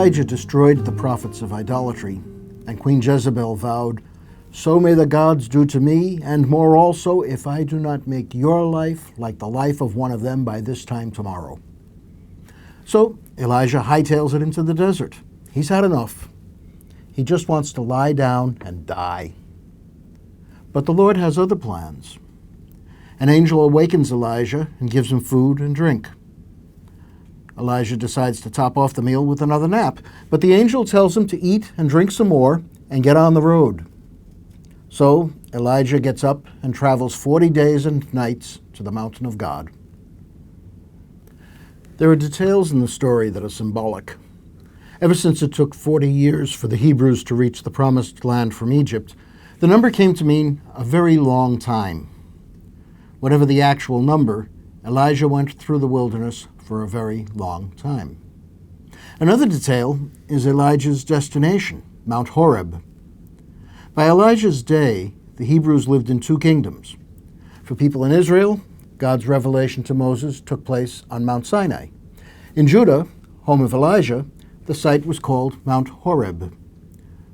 Elijah destroyed the prophets of idolatry, and Queen Jezebel vowed, "So may the gods do to me, and more also, if I do not make your life like the life of one of them by this time tomorrow." So Elijah hightails it into the desert. He's had enough. He just wants to lie down and die. But the Lord has other plans. An angel awakens Elijah and gives him food and drink. Elijah decides to top off the meal with another nap, but the angel tells him to eat and drink some more and get on the road. So Elijah gets up and travels 40 days and nights to the mountain of God. There are details in the story that are symbolic. Ever since it took 40 years for the Hebrews to reach the promised land from Egypt, the number came to mean a very long time. Whatever the actual number, Elijah went through the wilderness for a very long time. Another detail is Elijah's destination, Mount Horeb. By Elijah's day, the Hebrews lived in two kingdoms. For people in Israel, God's revelation to Moses took place on Mount Sinai. In Judah, home of Elijah, the site was called Mount Horeb.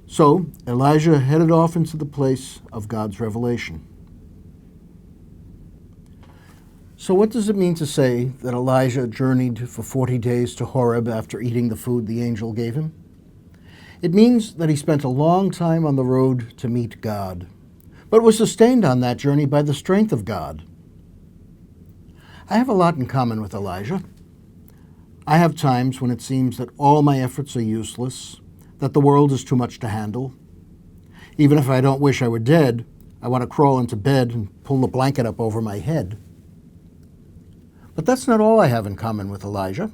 So Elijah headed off into the place of God's revelation. So what does it mean to say that Elijah journeyed for 40 days to Horeb after eating the food the angel gave him? It means that he spent a long time on the road to meet God, but was sustained on that journey by the strength of God. I have a lot in common with Elijah. I have times when it seems that all my efforts are useless, that the world is too much to handle. Even if I don't wish I were dead, I want to crawl into bed and pull the blanket up over my head. But that's not all I have in common with Elijah.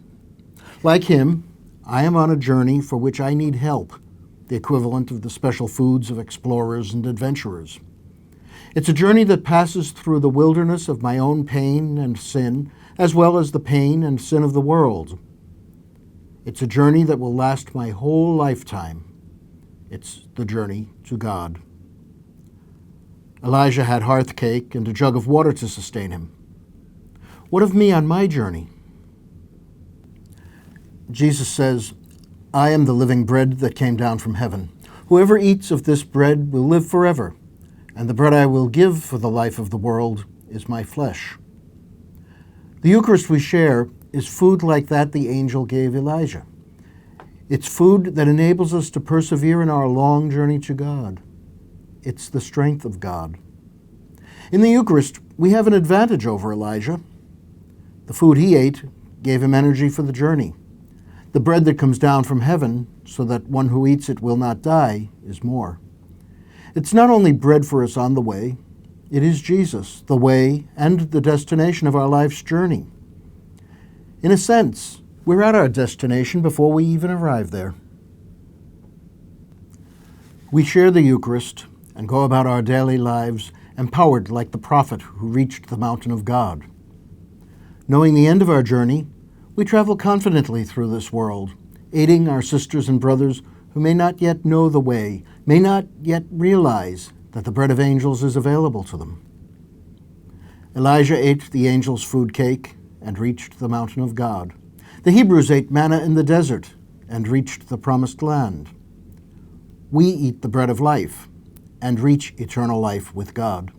Like him, I am on a journey for which I need help, the equivalent of the special foods of explorers and adventurers. It's a journey that passes through the wilderness of my own pain and sin, as well as the pain and sin of the world. It's a journey that will last my whole lifetime. It's the journey to God. Elijah had hearth cake and a jug of water to sustain him. What of me on my journey? Jesus says, "I am the living bread that came down from heaven. Whoever eats of this bread will live forever, and the bread I will give for the life of the world is my flesh." The Eucharist we share is food like that the angel gave Elijah. It's food that enables us to persevere in our long journey to God. It's the strength of God. In the Eucharist, we have an advantage over Elijah. The food he ate gave him energy for the journey. The bread that comes down from heaven, so that one who eats it will not die, is more. It's not only bread for us on the way, it is Jesus, the way and the destination of our life's journey. In a sense, we're at our destination before we even arrive there. We share the Eucharist and go about our daily lives empowered like the prophet who reached the mountain of God. Knowing the end of our journey, we travel confidently through this world, aiding our sisters and brothers who may not yet know the way, may not yet realize that the bread of angels is available to them. Elijah ate the angel's food cake and reached the mountain of God. The Hebrews ate manna in the desert and reached the promised land. We eat the bread of life and reach eternal life with God.